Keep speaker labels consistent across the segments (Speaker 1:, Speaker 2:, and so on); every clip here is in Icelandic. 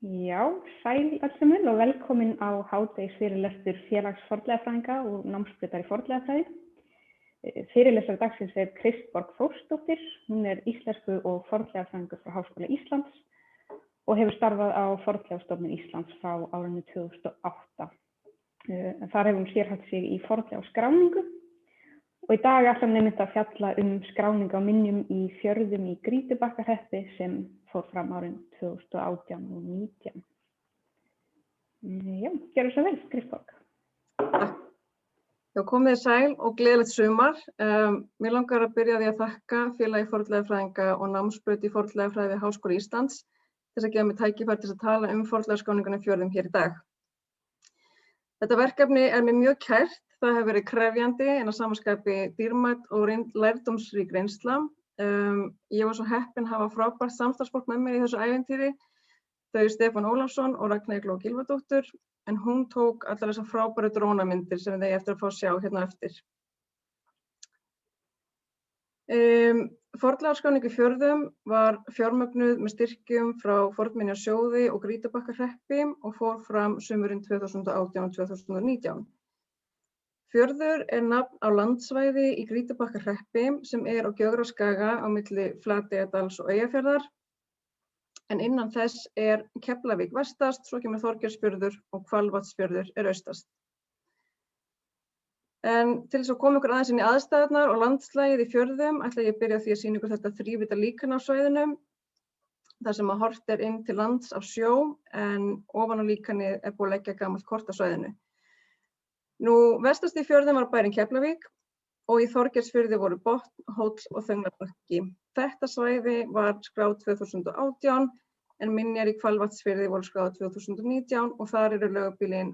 Speaker 1: Já, sæl öllumul og velkomin á hádegisfyrirlestur Félags fornleifafræðinga og námsbrautar í fornleifafræði. Fyrirlestur dagsins Kristborg Þórsdóttir. Hún íslensku- og fornleifafræðingur frá Háskóla Íslands og hefur starfað á Fornleifastofnun Íslands frá árinu 2008. Þar hefur hún sérhæft sig í fornleifaskráningu og í dag ætlar hún einmitt að fjalla skráningu á minjum í fjörðum í Grýtubakkahreppi sem fór fram árin 2018 og 2019. Já, gjörðu svo vel, Kristborg.
Speaker 2: Já, komið sæl og gleðilegt sumar. Mér langar að byrja á því að þakka Félagi fornleifafræðinga og námsbraut í fornleifafræði við Háskóla Íslands til að gefa mér tækifæri til að tala fornleifaskráningunni í fjörðum hér í dag. Þetta verkefni mér mjög kært. Það hefur verið krefjandi en að sama skapi dýrmæt og lærdómsrík reynsla. Ég var svo heppin að hafa frábært samstarfsfólk með mér í þessu ævintýri, þau Stefán Ólafsson og Ragnheiður Gló Gylfadóttur, en hún tók allar þessar frábæru drónamyndir sem þið eftir að fá að sjá hérna eftir. Fornleifaskráning í fjörðum var fjármögnuð með styrkjum frá Fornminjasjóði og Grýtubakkahreppi og fór fram sumurinn 2018 og 2019. Fjörður nafn á landsvæði í Grýtubakkahreppi sem á Gjögraskaga á milli Flateyjardals og Eyjafjarðar, en innan þess Keflavík vestast, svo kemur Þorgeirsfjörður og Hvalvatnsfjörður austast. En til þess að koma ykkur aðeins inn í aðstæðurnar og landslagið í fjörðum ætla ég að byrja á því að sýna ykkur þetta þrívídda líkan á svæðinu, þar sem horft inn til lands af sjó, en ofan á líkanið búið að leggja gamalt kort af svæðinu. Nú, vestast í fjörðum var bærinn Keflavík og í Þorgeirsfirði voru Botn, Hóll og Þönglabakki. Þetta svæði var skráð 2018 en minjar í Hvalvatnsfirði voru skráð 2019 og þar lögubýlin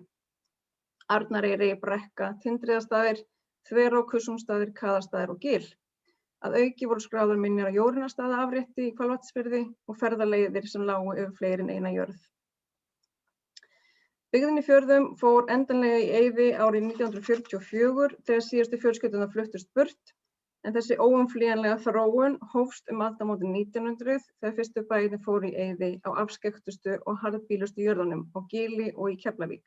Speaker 2: Arnareyri, Brekka, Tindriðastaðir, Þverá, Kussungstaðir, Kaðastaðir og Gil. Að auki voru skráðar minjar á Jórunnarstaðaafrétti í Hvalvatnsfirði og ferðaleiðir sem lágu yfir fleiri en eina jörð. Byggðin í fjörðum fór endanlega í eyði árið 1944 þegar síðustu fjölskyldurnar fluttust burt, en þessi óumflýjanlega þróun hófst aldamótin 1900 þegar fyrstu bæirnir fóru í eyði á afskekktustu og harðbýlustu jörðunum á Gili og í Keflavík.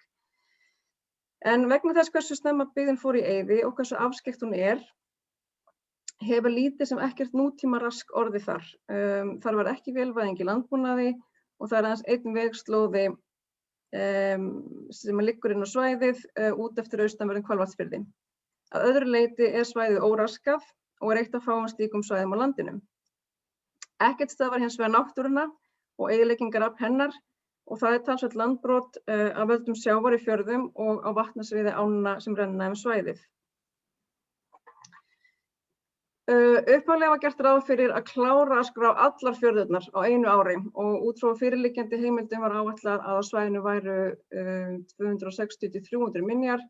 Speaker 2: En vegna þess hversu snemma byggðin fór í eyði og hversu afskekkt hún hefur lítið sem ekkert nútímarask orðið þar. Þar var ekki vélvæðing í landbúnaði og það aðeins einn vegslóði sem liggur inn á svæðið út eftir austanverðum Hvalvatnsfirði. Að öðru leyti svæðið óraskað og eitt af fáum slíkum svæðum á landinu. Ekkert stöðvar hins vegar náttúruna og eyðileggingarafl hennar og það talsvert landbrot af völdum sjávar í fjörðum og á vatnasviði ánna sem renna svæðið. Upphaflega var gert ráð fyrir að klára að skrá allar fjörðurnar á einu ári og út frá fyrirliggjandi heimildum var áætlað að á svæðinu væru 260–300 minjar,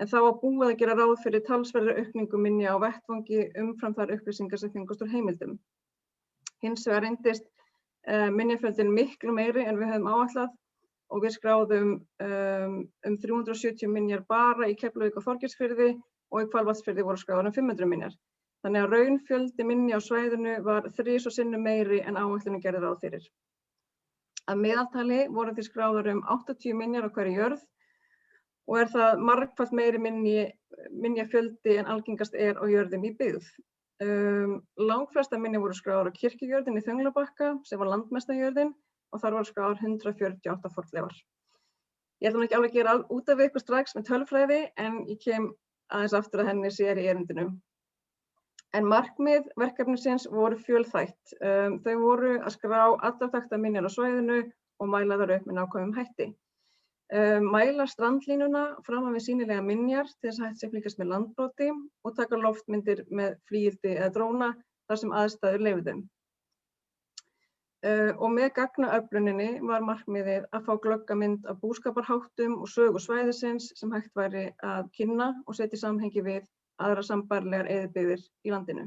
Speaker 2: en þá var búið að gera ráð fyrir talsverðri aukningu minja á vettvangi umfram þær upplýsingar sem fengust úr heimildum. Hins vegar reyndist minjafjöldinn miklu meiri en við höfum áætlað og við skráðum 370 minjar bara í Keflavík og Þorgeirsfirði og í Hvalvatnsfirði voru skráðar 500 minjar. Þannig að raunfjöldi minja á svæðinu var 3 sinnum meiri en áætlunin gerði ráð fyrir. Að meðaltali voru því skráðar 80 minjar á hverri jörð og það margfalt meiri minjafjöldi en algengast á jörðum í byggð. Langflestar minjar voru skráðar á kirkjujörðinni í Þönglabakka sem var landmesta jörðin og þar voru skráðar 148 fornleifar. Ég ætla ekki alveg að gera út af ykkur strax með tölfræði en ég kem aðeins aftur að henni síðar í erindinu. En markmið verkefnisins voru fjölþætt. Þau voru að skrá allar þekktar minjar á svæðinu og mæla þær upp með nákvæmum hætti. Mæla strandlínuna framan við sýnilega minjar til þess að hægt sé að fylgjast með landbroti og taka loftmyndir með flygildi eða dróna þar sem aðstæður leyfðu. Og með gagnaöfluninni var markmiðið að fá glögga mynd af búskaparháttum og sögu svæðisins sem hægt væri að kynna og setja í samhengi við aðra sambærilegar eyðibyggðir í landinu.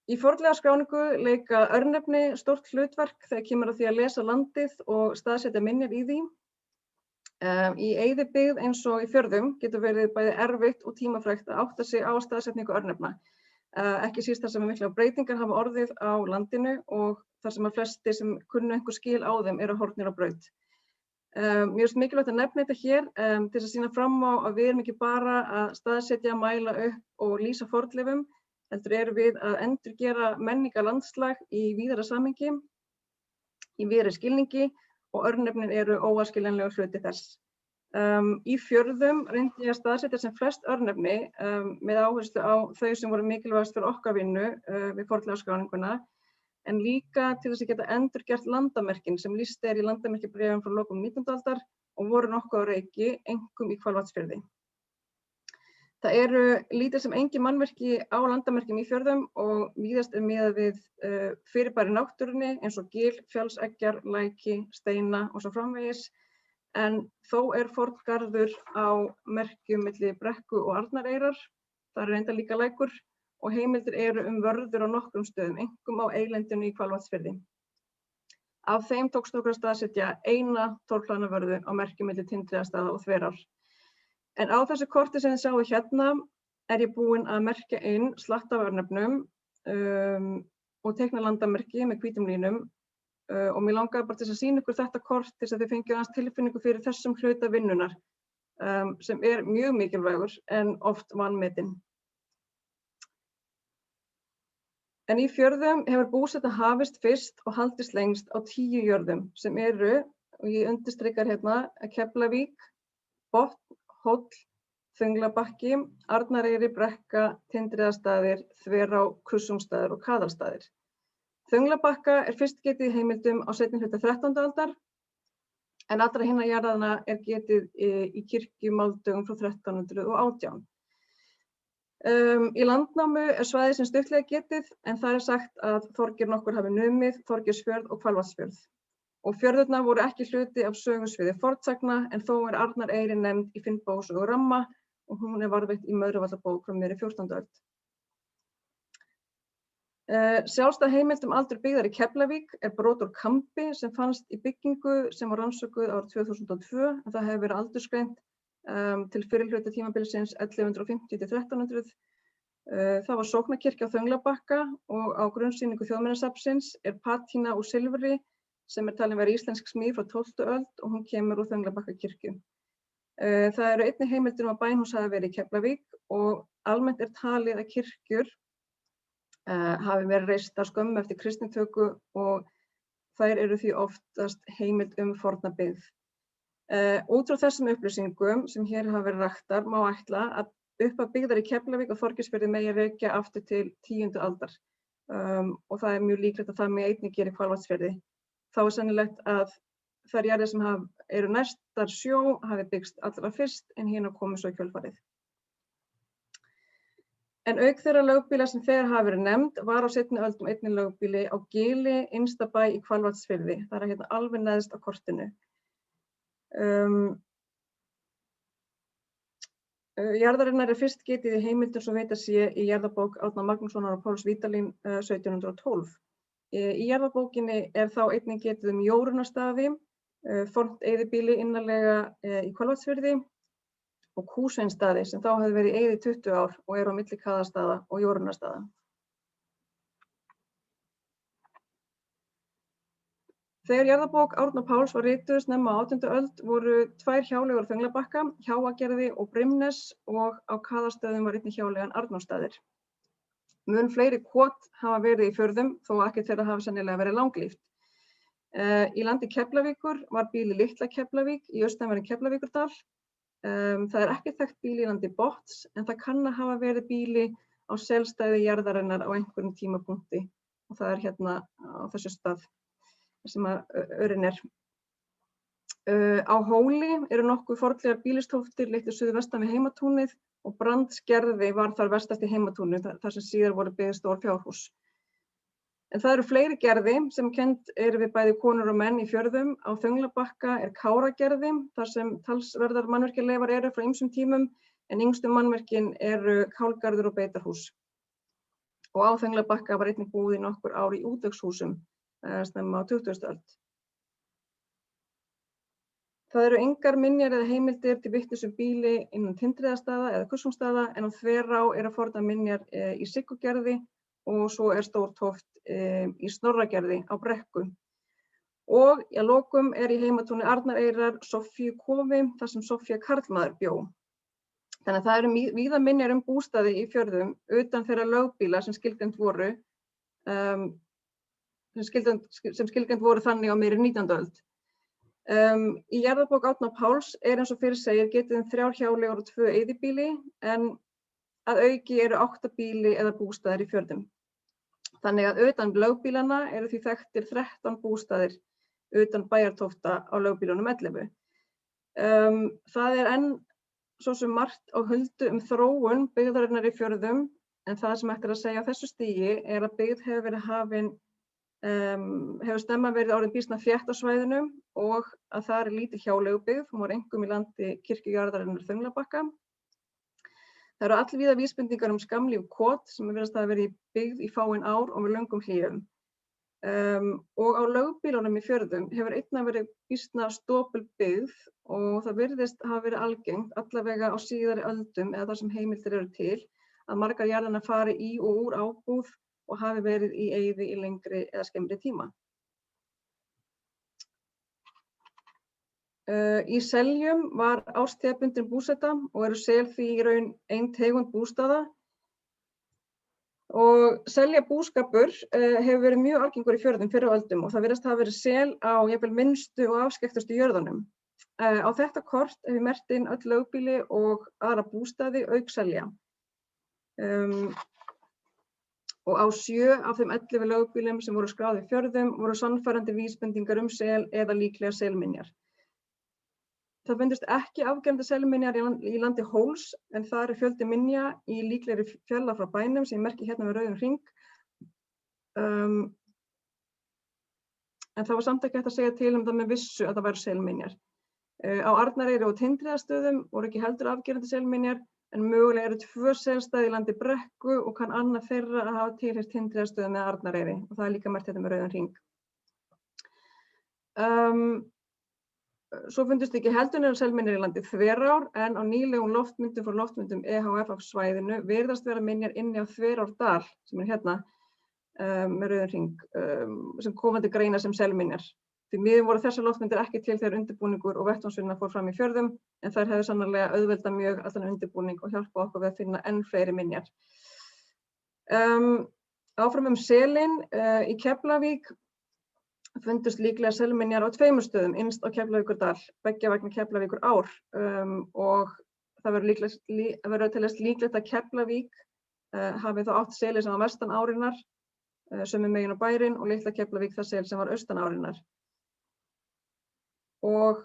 Speaker 2: Í fornleifaskráningu leika örnefni stórt hlutverk þegar kemur að því að lesa landið og staðsetja minjar í því. Í eyðibyggð eins og í fjörðum getur verið bæði erfitt og tímafrekt að átta sig á staðsetningu örnefna. ekki síst þar sem miklar breytingar hafa orðið á landinu og þar sem að flestir sem kunnu einhver skil á þeim eru horfnir á braut. Mér finnst mikilvægt að nefna þetta hér til að sýna fram á að við erum ekki bara að staðsetja, mæla upp og lýsa fornleifum, heldur erum við að endurgera menningarlandslag í víðara samhengi, í víðari skilningi og örnefnin eru óaðskiljanlegur hluti þess. Í fjörðum reyndi ég að staðsetja sem flest örnefni með áherslu á þau sem voru mikilvægast fyrir okkar vinnu við fornleifaskráninguna, en líka til þess að geta endurgert landamerkin sem lýst í landamerkjabréfum frá lokum 19. aldar og voru nokkuð á reiki, einkum í Hvalvatnsfirði. Það eru lítið sem engin mannvirki á landamerkjum í fjörðum og víðast miðað við fyrirbæri náttúrunni eins og gil, fjallseggjar, læki, steina og svo framvegis, en þó forngarður á merkjum milli Brekku og Arnareyrar, það reyndar líka lækur, og heimildir eru vörður á nokkrum stöðum, einkum á eylendinu í Hvalvatnsfirði. Af þeim tókst okkur að staðsetja eina torflánavörðu á merkjum milli Tindriðastaða og Þverár. En á þessu korti sem þið sjáið hérna ég búin að merkja inn slatta af örnefnum og teikna landamerki með hvítum línum og mér langaði bara til að sýna ykkur þetta kort til þess að þið fengið aðeins tilfinningu fyrir þessum hluta vinnunnar sem mjög mikilvægur en oft vanmetinn. En í fjörðum hefur búseta hafist fyrst og haldist lengst á 10 jörðum sem eru, og ég undirstrikar hérna, Keflavík, Botn, Hóll, Þönglabakki, Arnareyri, Brekka, Tindriðastaðir, Þverá, Kussungsstaðir og Kaðalstaðir. Þönglabakka fyrst getið í heimildum á seinni hluta 13. aldar, en allra hinna jarðanna getið í kirkjumáldögum frá 1318. Í Landnámu svæði sem stuttlega getið, en það sagt að Þorgeir nokkur hafi numið Þorgeirsfjörð og Hvalvatnsfjörð. Og fjörðurnar voru ekki hluti af sögusviði fornsagna, en þó Arnareyri nefnd í Finnbogasögu Ramma og hún varðveitt í Möðruvallabók frá miðri 14. öld. Sjálfstæð heimild aldur byggðar í Keflavík brot úr kambi sem fannst í byggingu sem var rannsökuð árið 2002, en það hefur verið aldursgreint til fyrri hluta tímabilsins 1150 til 1300. Það var sóknarkirkja á Þönglabakka og á grunnsýningu Þjóðminjasafnsins patína úr silfri sem talin vera íslensk smíð frá 12. öld og hún kemur úr Þönglabakkakirkju. Það eru einnig heimildir að bænhús hafi verið í Keflavík og almennt talið að kirkjur hafi verið reistar skömmu eftir kristnitöku og þær eru því oftast heimild forna byggð. Út frá þessum upplýsingum sem hér hafa verið raktar má ætla að upphaf byggðar í Keflavík og Þorgeirsfirði megi rekja aftur til 10. aldar og það mjög líklegt að það megi einnig gera í Hvalvatnsfirði. Þá sennilegt að þær jarðir sem eru næstar sjó hafi byggst allra fyrst en hinar komu svo í kjölfarið. En auk þeirra lögbýla sem þegar hafa verið nefnd var á seinni öldum einnig lögbýli á Gili, Innstabæ í Hvalvatnsfirði. Það hérna alveg neðst á kortinu. Jarðarinnar fyrst getið í heimildum sem veita sé í jarðabók Árna Magnússonar og Páls Vídalín 1712. Í jarðabókinni þá einnig getið Jórunnarstaði, fornt eyðibýli innarlega í Hvalvatnsfirði og Húsveinsstaði sem þá hefði verið í eyði 20 ár og á milli Kaðalstaða og Jórunnarstaða. Þegar jarðabók Árna Páls var rituð snemma á 18. öld voru 2 hjáleigur á Þönglabakka, Hjáagerði og Brimnes og á Kaðalstöðum var einnig hjáleigan Arnórsstaðir. Mun fleiri kot hafa verið í fjörðum þó ekki þeirra hafi sennilega verið langlíft. Í landi Keflavíkur var býli Litla Keflavík í austanverðum Keflavíkurdal. Það ekki þekkt býli í landi Botns en það kann að hafa verið býli á selstæði jarðarinnar á einhverjum tímapunkti og það hérna á þessu stað sem örinn Á Hóli eru nokkuð fornlegar býlistóftir litlu suðvestan við heimatúnið og Brandsgerði var þar vestast í heimatúninu þar sem síðar voru byggð stór fjárhús. En það eru fleiri gerði sem kennd eru við bæði konur og menn í fjörðum. Á Þönglabakka Káragerði þar sem talsverðar mannvirkjaleifar eru frá ýmsum tímum en yngstu mannvirkin eru Kálgarður og Beitarhús. Og á Þönglabakka var einnig búið í nokkur ár í útvegshúsum snemma á 20. öld. Það eru engar minjar eða heimildir til vitnis bíli innan Tindriðastaða eða Kussungstaða en á Þverá eru fornar minjar í Siggugerði og svo stór tóft í Snorragerði á Brekku. Og að lokum í heimatúni Arnareyrar Soffíukofi þar sem Soffía karlmaður bjó. Þannig að það eru víða minjar bústaði í fjörðum utan þeirra lögbýla sem skilgreind voru, þannig á miðri 19. öld. Í jarðabók Árna Páls eins og fyrir segir getið 3 hjáleigur og 2 eyðibýli en að auki eru 8 býli eða bústaðir í fjörðum. Þannig að utan lögbýlanna eru því þekktir 13 bústaðir utan bæjartófta á lögbýlunum 11. Það enn svo sem margt á huldu þróun byggðarinnar í fjörðum en það sem hægt að segja á þessu stigi að byggð hefur verið hafin hefur snemma verið orðin býsna þétt á svæðinu og að það lítil hjáleigubyggð, hún var einkum í landi kirkjujarðarinnar Þönglabakka. Það eru allvíða vísbendingar skamlíf kot sem virðast hafa verið byggð í fáein ár og með löngum hléum. Og á lögbýlunum í fjörðum hefur einnig verið býsna stopul byggð og það virðist hafa verið algengt allavega á síðari öldum eða þar sem heimildir eru til að margar jarðanna fari í og úr ábúð og hafi verið í eyði í lengri eða skemmri tíma. Í Seljum var árstíðabundin búseta og eru sel því í raun ein tegund bústaða. Og seljabúskapur hefur verið mjög algengur í fjörðum fyrr á öldum og það virðist hafa verið sel á jafnvel minnstu og afskekktustu jörðunum. Á þetta kort hef ég merkt inn öll lögbýli og aðra bústaði auk selja. Og á 7 af þeim 11 lögbýlum sem voru skráð í fjörðum voru sannfærandi vísbendingar sel eða líklega selminjar. Það fundust ekki afgerandi selminjar í landi Hóls en það fjöldi minja í líklegri fjalla frá bænum sem ég merki hérna með rauðum hring. En það var samt ekki hægt að segja til það með vissu að það væru selminjar. Á Arnareyri og Tindriðastöðum voru ekki heldur afgerandi selminjar en mögulega eru 2 selstæði í landi Brekku og kann annað þeirra að hafa tilheyrt Tindriðastöðum eða Arnareyri og það líka merkt hérna með rauðum hring. Svo fundust ekki heldur selminjar í landi Þverár en á nýlegum loftmyndum frá loftmyndum EHF af svæðinu virðast vera minjar inni á Þverárdal sem hérna með rauðum hring sem komandi greina sem selminjar. Því miður voru þessar loftmyndir ekki til þegar undirbúningur og vettvangsvinna fór fram í fjörðum en þær hefðu sannarlega auðveldað mjög allan undirbúning og hjálpað okkur við að finna enn fleiri minjar. Áfram selin í Keflavík fundust líklega selminjar á 2 stöðum innst á Keflavíkurdal, beggja vegna Keflavíkurár og það verður teljast líklegt að Keflavík hafi þá átt seli sem var vestan árinnar, sömu megin á bærin og litla Keflavík það sel sem var austan árinnar. Og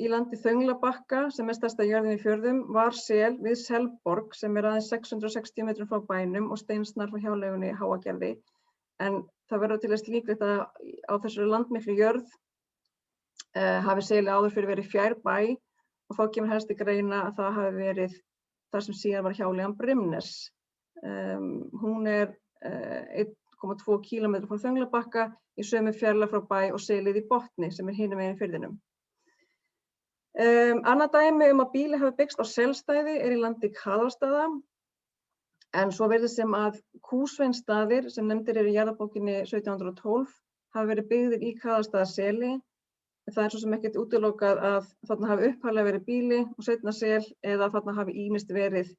Speaker 2: í landi Þönglabakka sem stærsta jörðin í fjörðum var sel við Selborg sem aðeins 660 metrum frá bænum og steinsnar frá hjáleigunni Háagerði. En það verður teljast líklegt að á þessari landmiklu jörð hafi seli áður fyrir verið fjær bæ og þá kemur helst til greina að það hafi verið þar sem síðan var hjáleigan Brimnes. Hún 1,2 kílómetra frá Þönglabakka í sömu fjarlægð frá bæ og selið í Botni sem hinum megin firðinum. Annað dæmi að bíli hafi byggst á selstæði í landi Kaðalstaða. En svo virðist sem að Kúsveinsstaðir sem nefndir eru í jarðabókinni 1712 hafi verið byggðir í Kaðalstaðaseli. Það svo sem ekkert útilokað að þarna hafi upphaflega verið bíli og seinna sel eða þarna hafi ýmist verið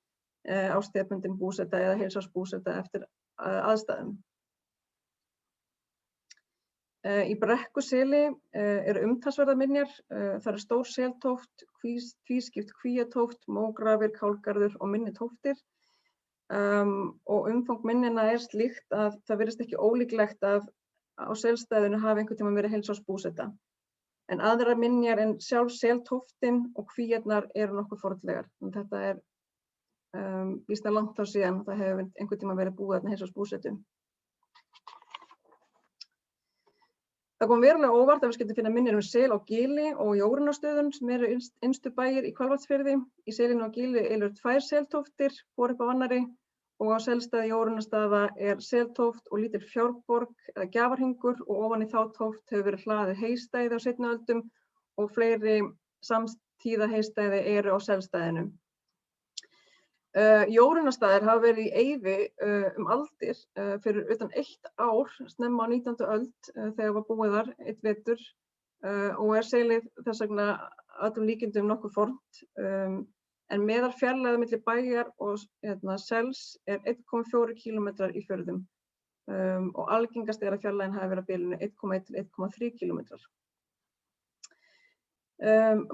Speaker 2: árstíðabundin búseta eða heilsársbúseta eftir aðstæðum. Í Brekkuseli eru umtalsverðar minjar. Það eru stór seltóft, tvískipt kvíatóft, mógrafir, kálgarður og minni tóftir. Og umfang minnina slíkt að það virðist ekki ólíklegt að á selstæðinu hafi einhvern tímann verið heilsársbúseta. En aðrar minjar en sjálf seltóftin og kvíarnar eru nokkuð fornlegar. Þetta býsna langt þá síðan það hefur einhvern tímann verið búið þarna heilsársbúsetu. Það kom verulega óvart að við skildum finna minjar sel á Gili og Jórunnarstöðum sem eru innstu bæir í Hvalvatnsfirði. Í selinu á Gili eru 2 seltóftir, hvor upp á annarri og á selstæði Jórunarstaða seltóft og lítil fjárborg eða gjafarhingur og ofan í þá tóft hefur verið hlaðið heystæði á seinni öldum og fleiri samtíða heystæði eru á Selstæðinu. Jórunnarstaðir hafa verið í eyði aldir fyrir utan 1 ár, snemma á 19. öld þegar var búið þar einn vetur og selið þess vegna öllum líkindum nokkuð fornt. En meðal fjarlægðar milli bæjar og Sels 1,4 kílómetrar í fjörðum og algengast að fjarlægðin hafi verið á bilinu 1,1 til 1,3 kílómetrar.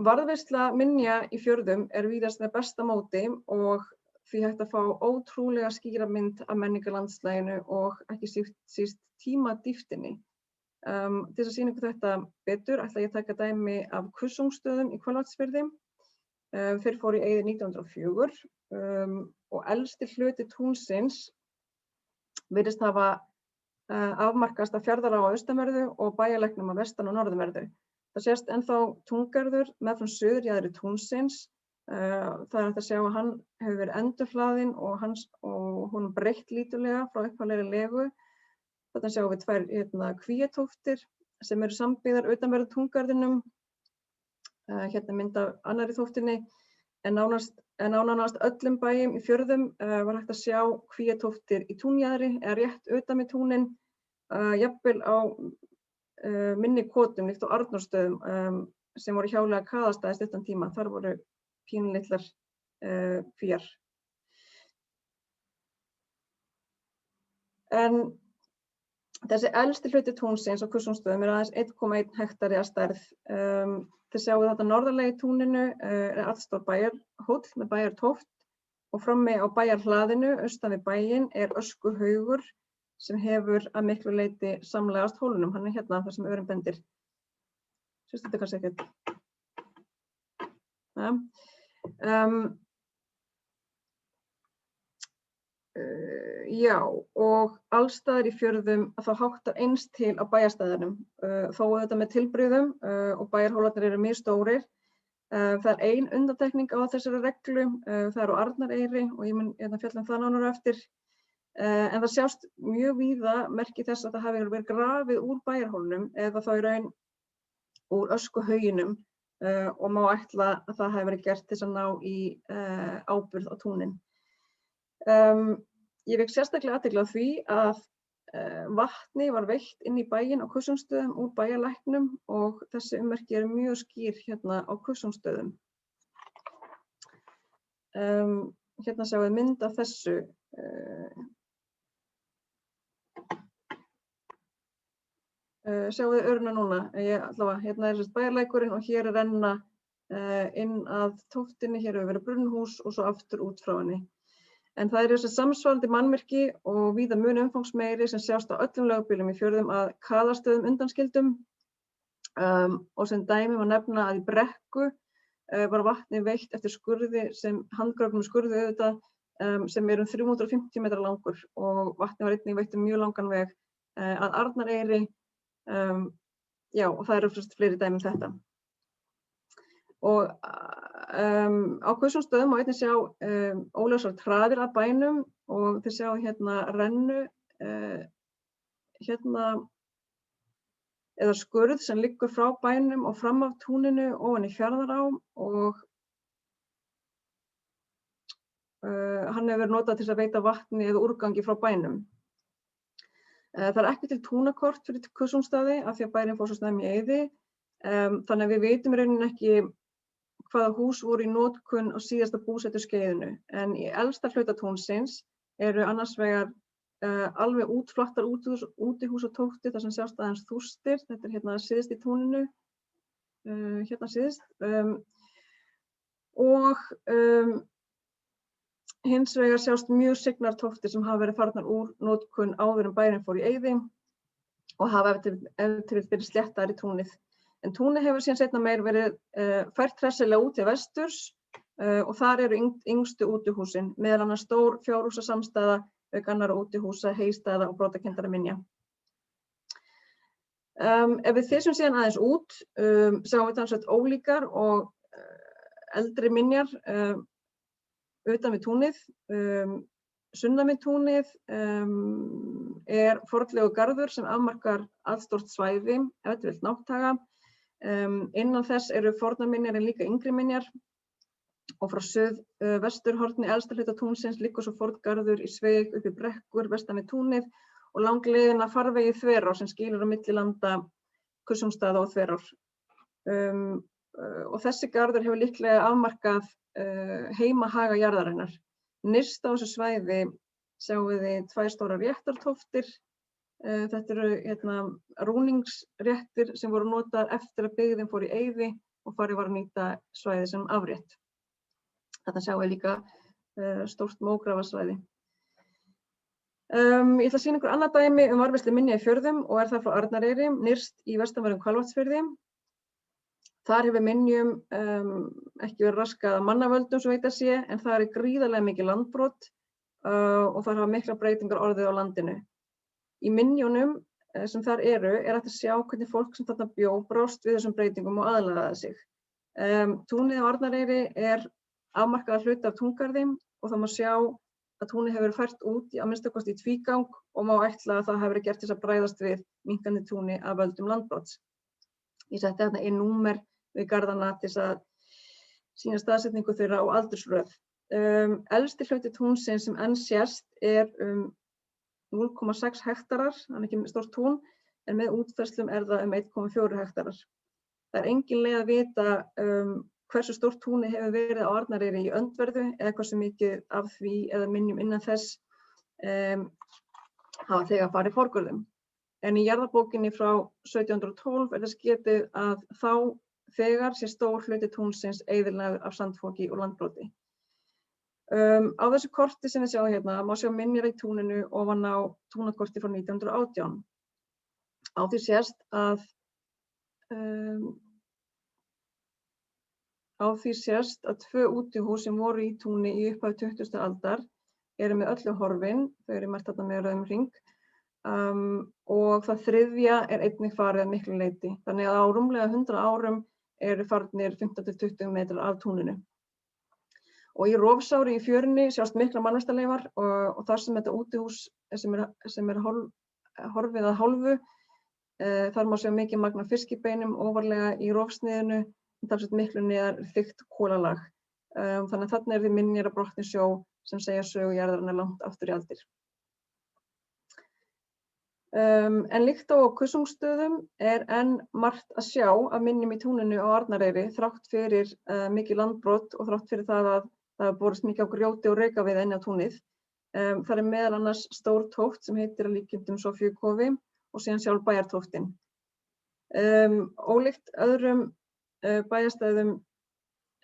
Speaker 2: Varðveisla minja í fjörðum víðast með besta móti og því hægt að fá ótrúlega skýra mynd af menningarlandslaginu og ekki síst tímadýftinni. Til þess að sýna ykkur þetta betur ætla ég að taka dæmi af Kussungsstöðum í Hvalvatnsfirði. Þeir fóru í eyði 1904 og elsti hluti túnsins virðist hafa afmarkast af Fjarðará á austanverðu og bæjarlæknum á vestan- og norðanverðu. Það sést ennþá túngarður meðfram suðurjaðri túnsins. Það hægt að sjá að hann hefur verið endurhlaðinn og honum breytt lítillega frá upphaflegri legu. Þarna sjáum við 2 kvíatóftir sem eru sambyggðar utanverðu túngarðinum. Hérna mynd af annarri tóftinni, en á nánast öllum bæjum í fjörðum var hægt að sjá kvíatóftir í túnjaðri eða rétt utan við túnin, jafnvel á minni kotum líkt á Arnórstöðum sem voru hjálega kaðastaði stuttan tíma. Þar voru pínulitlar kvíar. En þessi elsti hluti túnsins á Kussungsstöðum aðeins 1,1 hektari að stærð. Þið sjáu þetta norðarlega í túninu allstór bæjarhóll með bæjartóft og frammi á bæjarhlaðinu austan við bæinn öskuhaugur sem hefur að miklu leyti samlegast hólnum. Hann hérna þar sem öðrum bendir. Sést þetta kannski ekkert? Já, og allstaðar í fjörðum þá háttar eins til á bæjarstæðunum, þó þetta með tilbrigðum og bæjarhólarnir eru mjög stórir. Það ein undantekning á þessari reglu, það á Arnareyri og ég mun fjalla það nánar á eftir. En það sjást mjög víða merki þess að það hafi verið grafið úr bæjarhólnum eða þá í raun úr öskuhauginum og má ætla að það hafi verið gert til að ná í áburð á túnin. Ég vek sérstaklega athygli á því að vatni var veitt inn í bæinn á Kussungsstöðum úr bæjarlæknum og þessi ummerki eru mjög skýr hérna á Kussungsstöðum. Hérna sjáum við mynd af þessu. Sjáum við öruna núna. Allavega, hérna bæjarlækurinn og hér renna inn að tóftinni, hér hefur verið brunnhús og svo aftur út frá henni. En það eru þessi samsvarandi mannvirki og víða mun umfangsmeiri sem sjást á öllum lögbýlum í fjörðum að kaðastöðum undanskildum. Og sem dæmi má nefna að í Brekku var vatni veitt eftir skurði handgrafnum skurði auðvitað sem 350 metrar langur og vatni var einnig veitt mjög langan veg að Arnareyri. Já, og það eru fleiri dæmi þetta. Og á Kussungsstöðum má einnig sjá óljósar traðir að bænum og þið sjá hérna rennu hérna eða skurð sem liggur frá bænum og fram af túninu ofan í Fjarðará og hann hefur verið notað til að veita vatni eða úrgangi frá bænum. Það ekki til túnakort fyrir Kussungsstaði af því að bærinn fór svo snemma í eyði, þannig að við vitum í rauninni ekki hvaða hús voru í notkun á síðasta búsetuskeiðinu. En í elsta hluta túnsins eru annars vegar alveg útflattar útihús og tóftir þar sem sjást aðeins þústir. Þetta hérna síðst í túninu, hérna síðst. Og hins vegar sjást mjög signar tóftir sem hafa verið farnar úr notkun áður en bærinn fór í eyði og hafa ef til vill verið sléttaðar í túnið. En túnið hefur síðan seinna meir verið fært hressilega út til vesturs og þar eru yngstu útihúsin, meðal annars stór fjárhúsasamstæða, auk annarra útihúsa, heystæða og brotakenndra minja. Ef við þysum síðan aðeins út, sjáum við talsvert ólíkar og eldri minjar utan við túnið. Sunnan við túnið fornlegur garður sem afmarkar allstórt svæði, ef til vill nátthaga. Innan þess eru fornar minjar en líka yngri minjar og frá suðvesturhorni elsta hluta túnsins liggur svo forngarður í sveig upp í brekkur vestan við túnið og langleiðina farvegi Þverár sem skilur á milli landa Kussungstaða og Þverár. Og þessi garður hefur líklega afmarkað heimahaga jarðarinnar. Nyrst á þessu svæði sjáum við 2 stórar réttartóftir. Þetta eru rúningsréttir sem voru notað eftir að byggðin fór í eyði og farið var að nýta svæði sem afrétt. Þarna sjáum við líka stórt mógrafasvæði. Ég ætla að sýna ykkur annað dæmi varðveislu minja í fjörðum og það frá Arnareyri, nyrst í vestanverðum Hvalvatnsfirði. Þar hefur minjum ekki verið raskað af mannavöldum svo veit að sé, en það er gríðarlega mikið landbrot og þar hafa miklar breytingar orðið á landinu. Í minjunum sem þar eru hægt að sjá hvernig fólk sem þarna bjó brást við þessum breytingum og aðlagaði sig. Túnið á Arnareyri er afmarkaða hluti af túngarði og það má sjá að túnið hefur verið fært út að minnsta kosti í tvígang og má ætla að það hefur verið gert til þess að bregðast við minnkandi túni af völdum landbrots. Ég setti þarna inn númer við garðana til þess að sýna staðsetningu þeirra og aldursröð. Elsti hluti túnsins sem enn sést er 0,6 hektarar, þannig ekki stórt tún, en með útfærslum er það 1,4 hektarar. Það er engin leið að vita hversu stórt túnið hefur verið á Arnareyri í öndverðu eða hversu mikið af því eða minjum innan þess hafa þegar farið forgörðum. En í jarðabókinni frá 1712 þess getið að þá þegar sé stór hluti túnsins eyðilagður af sandfoki og landbroti. Á þessu korti sem við sjáum hérna má sjá minjar í túninu ofan á túnakorti frá 1918. Á því sést að tvö útihús sem voru í túni í upphafi 20. aldar eru með öllu horfin, þau eru merkt þarna með rauðum hring, og það þriðja er einnig farið að miklu leyti. Þannig að á rúmlega 100 árum eru farnir 15-20 metrar af túninu. Og í Rofsári í fjörunni sjást miklar mannvistarleifar og þar sem þetta útihús sem er horfið að hálfu, þar má sjá mikið magn af fiskibeinum ofarlega í rofsniðinu, talsvert miklu neðar þykkt kolalag. Þannig að þarna því minjar af brotni sjó sem segja sögu jarðarinnar langt aftur í aldir. En líkt á Kussungsstöðum er enn margt að sjá af minjum í túninu á Arnareyri þrátt fyrir mikið landbrot og þrátt fyrir það að það hafi borist mikið á grjóti og rekaviði inn á túnið. Það er meðal annars stór tóft sem heitir að líkindum Sofíukofi og síðan sjálf bæjartóftin. Ólíkt öðrum bæjarstæðum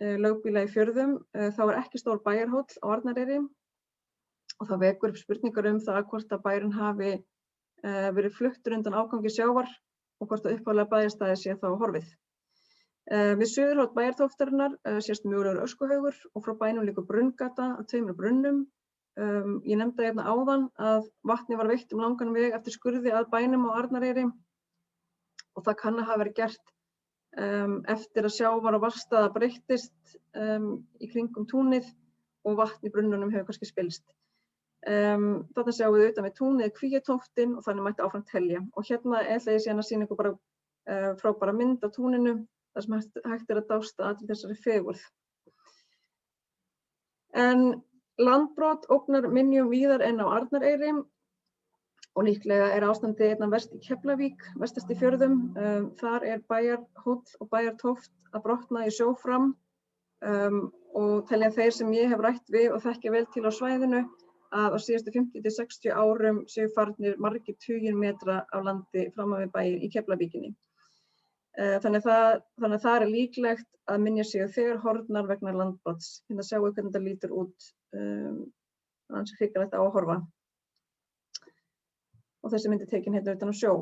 Speaker 2: lögbýla í fjörðum, þá er ekki stór bæjarhóll á Arnareyri og það vekur upp spurningar það hvort að bærinn hafi verið fluttur undan ágangi sjávar og hvort að upphaflega bæjarstæði sé þá horfið. Við suðurhóll bæjartóftarinnar sést mögulegur öskuhaugur og frá bænum liggur brunngata að 2 brunnum. Ég nefndi hérna áðan að vatni var veitt langan veg eftir skurði að bænum á Arnareyri og það kann að hafa verið gert eftir að sjávar og vatnsstaða breyttist í kringum túnið og vatn í brunnunum hefur kannski spillst. Þarna sjáum við utan við túnið Kvíatóftin og þannig mætti áfram telja. Og hérna ætla ég síðan að sýna ykkur bara frábæra mynd af túninu þar sem hægt er að dásta allir þessari fegurð. En landbrot ógnar minjum víðar en á Arnareyri og líklega er ástandið einna verst í Keflavík, vestast í fjörðum. Þar er bæjarhóll og bæjartóft að brotna í sjó fram og telja þeir sem ég hef rætt við og þekkja vel til á svæðinu að á síðustu 50-60 árum séu farnir margir tugir metra af landi fram við bæinn í Keflavíkinni. Þannig að það er líklegt að minjar séu þegar horfnar vegna landbrots. Hérna sjáum við hvernig þetta lítur út, annars er hrikalegt á að horfa. Og þessi mynd er tekin hérna utan á sjó.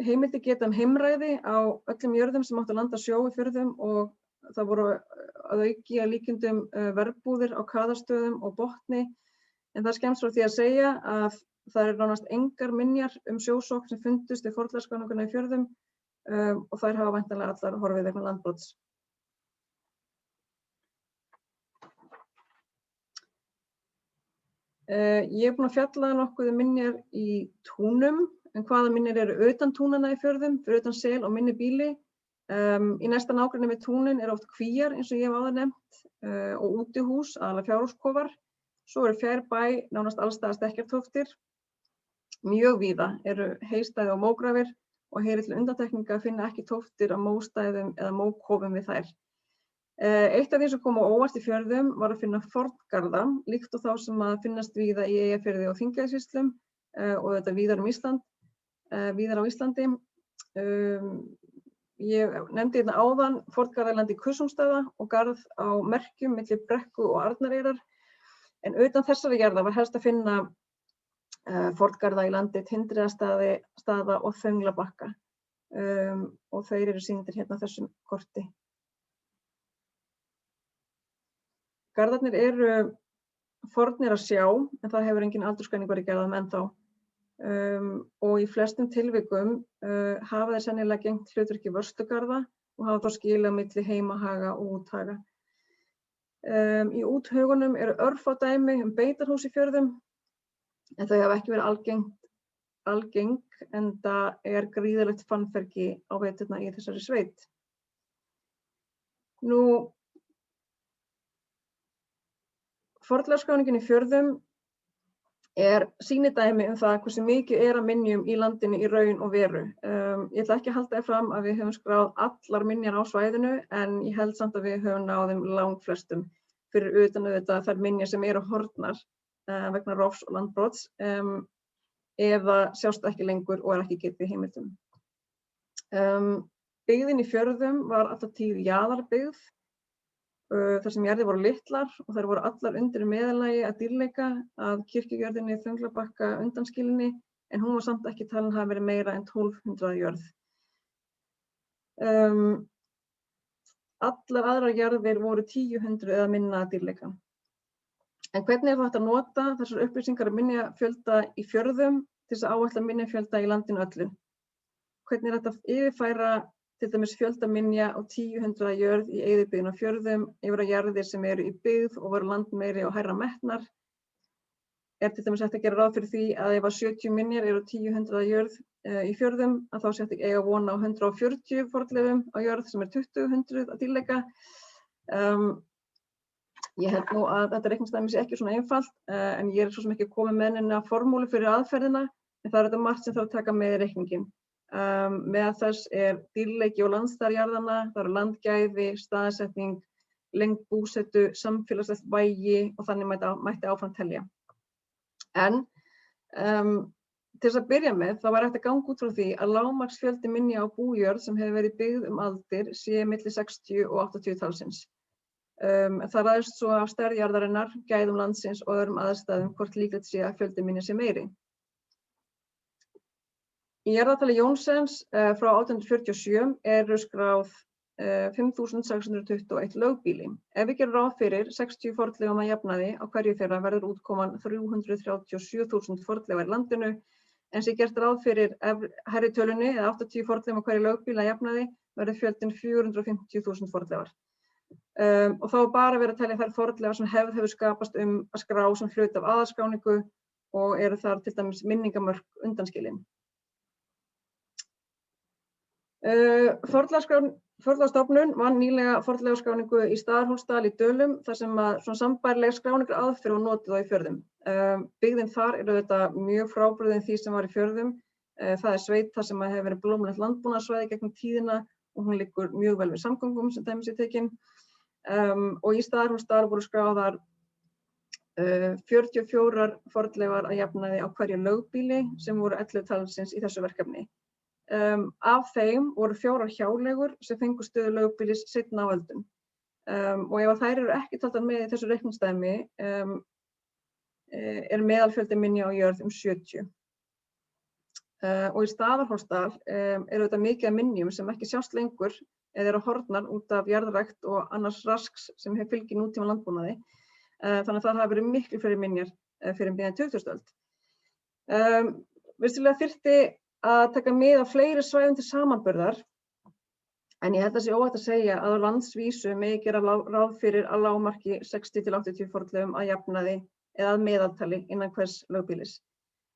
Speaker 2: Heimildir geta heimræði á öllum jörðum sem áttu að landa sjó í fjörðum og það voru að auki að líkindum verbúðir á kaðarstöðum og botni. En það er skemmst frá því að segja að það eru nánast engar minjar sjósókn sem fundust við fornleifaskráningarnar í fjörðum og þær hafa væntanlega allar horfið vegna landbrots. Ég er búin að fjalla nokkuð minjar í túnum en hvaða minjar eru utan túnanna í fjörðum, fyrir utan sel og minni býli. Í næsta nágrenni við túnin eru oft kvíar, eins og ég hef áður nefnt, og útihús, aðallega fjárhúskofar. Svo eru fjær bæ, nánast allstaðar stekkjartóftir. Mjög víða eru heystæði og mógrafir og heyrir til undantekninga að finna ekki tóftir á móstæðum eða mókofum við þær. Eitt af því sem kom á óvart í fjörðum var að finna forngarða, líkt og þá sem að finnast víða í Eyjafirði og Þingeyjarsýslum og þetta víðar á Íslandi. Ég nefndi hérna áðan forngarðarland í Kussungstaða og garð á Merkjum milli Brekku og Arnareyrar, en utan þessara jarða var helst að finna forngarða í landi Tindriðastaða og Þönglabakka og þeir eru sýndir hérna á þessum korti. Garðarnir eru fornir að sjá, en það hefur engin aldursgreining verið gerð ennþá. Og í flestum tilvikum hafa þeir sennilega gegnt hlutverki vörslugarða og hafa þá skilið á milli heimahaga og úthaga. Í úthögunum eru örfá dæmi beitarhús í fjörðum, en þau hafa ekki verið algeng, enda er gríðarlegt fannfergi á veturna í þessari sveit. Fornleifaskráningin í fjörðum er sýnidæmi það hversu mikið er af minjum í landinu í raun og veru. Ég ætla ekki að halda þér fram að við höfum skráð allar minjar á svæðinu, en ég held samt að við höfum náð þeim langflestum, fyrir utan auðvitað þær minjar sem eru horfnar vegna rofs og landbrots eða sjást ekki lengur og er ekki getið í heimildum. Byggðin í fjörðum var alltaf tíð jaðarbyggð, þar sem jarðir voru litlar og þær voru allar undir meðallagi að dýrleika að kirkjujörðinni Þönglabakka undanskilinni, en hún var samt ekki talin hafa verið meira en 1200 jörð. Allar aðrar jarðir voru 1000 eða minna að dýrleika. En hvernig er hægt að nota þessar upplýsingar um minjafjölda í fjörðum til þess að áætla minjafjölda í landinu öllu? Hvernig er hægt að yfirfæra til dæmis fjölda minja á 1000 jörð í eyðibyggðum á fjörðum yfir á jarðir sem eru í byggð og voru landmeiri og hærra metnar? Er til dæmis hægt að gera ráð fyrir því að ef 70 minjar eru 1000 jörð í fjörðum, að þá sé hægt að eiga von á 140 fornleifum á jörð sem er 2000 að dýrleika? Ég held nú að þetta reikningsdæmi sé ekki svona einfalt, en ég er svo sem ekki komið með neina formúlu fyrir aðferðina, en það er þetta margt sem þarf að taka með í reikningin. Með þess er dýrleiki og landstæðar jarðanna, það eru landgæði, staðsetning, lengd búsetu, samfélagslegt vægi og þannig mætti áfram telja. En til þess að byrja með þá var hægt að ganga út frá því að lágmarksfjöldi minja á bújörð sem hefur verið byggð aldir sé milli 60 og 80 talsins. Það ræðst svo af stærð jarðarinnar, gæðum landsins og öðrum aðstæðum hvort líklegt sé að fjöldi minja sé meiri. Í jarðatali Jónsens frá 1847 eru skráð 5.621 lögbýli. Ef við gerum ráð fyrir 60 fornleifum að jafnaði á hverju þeirra verður útkoman 337.000 fornleifar í landinu, en sé gert ráð fyrir hærri tölunni eða 80 fornleifum á hverju lögbýli að jafnaði verður fjöldinn 450.000 fornleifar. Og þá er bara verið að telja þær fornleifar sem hefur skapast að skrá sem hluti af aðalskráningu og eru þar til dæmis minningamörk undanskilin. Fornleifastofnun vann nýlega fornleifaskráningu í Staðarhólsdal í Dölum, þar sem svona sambærileg skráningar var notuð í fjörðum. Byggðin þar er auðvitað mjög frábrugðin því sem var í fjörðum. Það er sveit þar sem hefur verið blómlegt landbúnaðarsvæði gegnum tíðina og hún liggur mjög vel við samgöngum sem dæmis er tekin. Og í Staðarhólsdal voru skráðar 44 fornleifar að jafnaði á hverju lögbýli sem voru 11 talsins í þessu verkefni. Af þeim voru 4 hjáleigur sem fengu stöðu lögbýlis seinna á öldum. Og ef þær eru ekki taldar með í þessu reikningsdæmi er meðalfjöldi minja á jörð 70. Og í Staðarhólsdal eru þetta mikið af minjum sem ekki sjást lengur eða eru horfnar út af jarðrækt og annars rasks sem fylgir nútíma landbúnaði. Þannig að það hafa verið miklu fleiri minjar fyrir miðjan 20. öld. Vissulega þyrfti að taka mið af fleiri svæðum til samanburðar, en ég held að sé óhætt að segja að á landsvísu megi gera ráð fyrir að lágmarki 60 til 80 fornleifum að jafnaði eða að meðaltali innan hvers lögbýlis.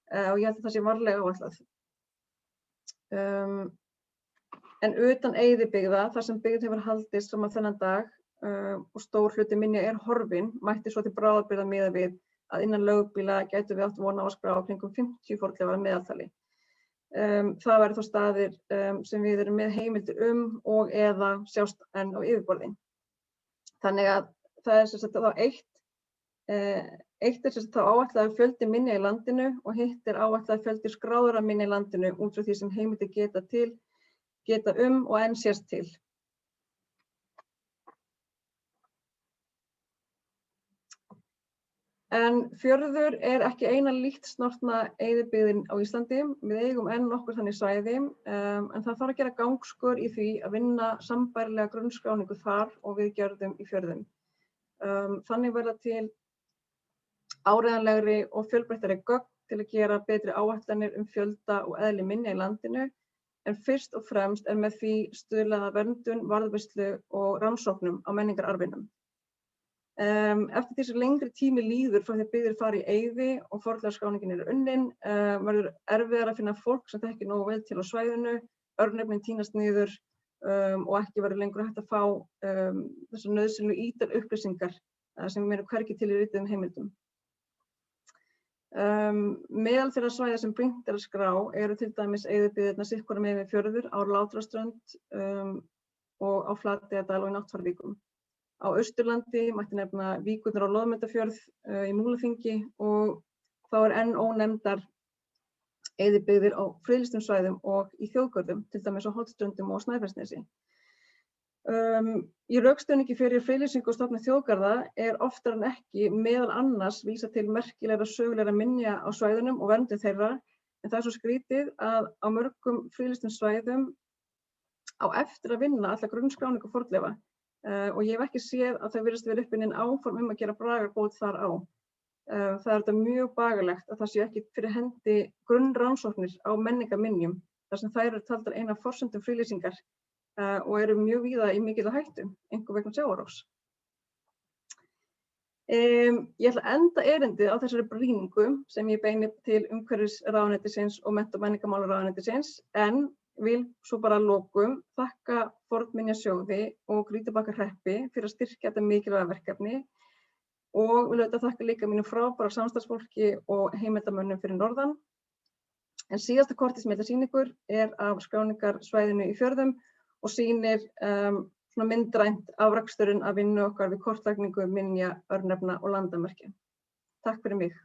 Speaker 2: Og ég held að það sé varlega áætlað. En utan eyðibyggða, þar sem byggð hefur haldist fram að þennan dag og stór hluti minja horfinn, mætti svo til bráðabirgða miða við að innan lögbýla gætu við átt von á að skrá kringum 50 fornleifar að meðaltali. Það væri þó staðir sem við erum með heimildir og eða sjást enn á yfirborði. Þannig að það er sem sagt þá eitt er sem sagt þá áætlaður fjöldi minja í landinu og hitt er áætlaður fjöldi skráðra minja í landinu út frá því sem heimildir geta og enn sést til. En fjörður er ekki eina lítt snortna eyðibyggðin á Íslandi. Við eigum enn nokkur þannig svæði, en það þarf að gera gangskör í því að vinna sambærilega grunnskráningu þar og við gerðum í fjörðum. Þannig verða til áreiðanlegri og fjölbreyttari gögn til að gera betri áætlanir fjölda og eðli minja í landinu, en fyrst og fremst er með því stuðlað að verndun, varðveislu og rannsóknum á menningararfinum. Eftir því sem lengri tími líður frá því að byggðir fara í eyði og fornleifaskráningin er unnin, verður erfiðara að finna fólk sem þekkir nógu vel til á svæðinu, örnefnin tínast niður og ekki verður lengur hægt að fá þessar nauðsynlegu ítarupplýsingar sem eru hvergi til í rituðum heimildum. Meðal þeirra svæða sem brýnt er að skrá eru til dæmis eyðibyggðirnar sitt hvorum megin við fjörður, á Látraströnd og á Flateyjardal og í Náttfaravíkum. Á Austurlandi mætti nefna Víkurnar á Loðmundarfjörð í Múlaþingi og þá er enn ónefndar eyðibyggðir á friðlýstum svæðum og í þjóðgörðum, til dæmis á Hornströndum og Snæfellsnesi. Í rökstuðningi fyrir friðlýsingu og stofnun þjóðgarða er oftar en ekki meðal annars vísað til merkilegra sögulegra minja á svæðunum og verndun þeirra, en það er svo skrítið að á mörgum friðlýstum svæðum á eftir að vinna alla grunnskráningu fornleifa. Og ég hef ekki séð að það virðist vera uppinnin áform að gera bragarbót þar á. Það er þetta mjög bagalegt að það sé ekki fyrir hendi grunnrannsóknir á menningarminjum, þar sem þær eru taldar ein af forsendum friðlýsingar og eru mjög víða í mikilli hættu, einkum vegna sjávarroks. Ég ætla að enda erindið á þessari brýningu sem ég beini til umhverfisráðuneytisins og mennta- og menningarmálaráðuneytisins, en vil svo bara að lokum þakka Fornminjasjóði og Grýtubakkahreppi fyrir að styrkja þetta mikilvæga verkefni og vil auðvitað þakka líka mínu frábæra samstarfsfólki og heimildamönnum fyrir norðan. En síðasta kortið sem ég ætla að sýna ykkur er af skráningarsvæðinu í fjörðum og sýnir svona myndrænt afraksturinn af vinnu okkar við kortlagningu minja, örnefna og landamerkja. Takk fyrir mig.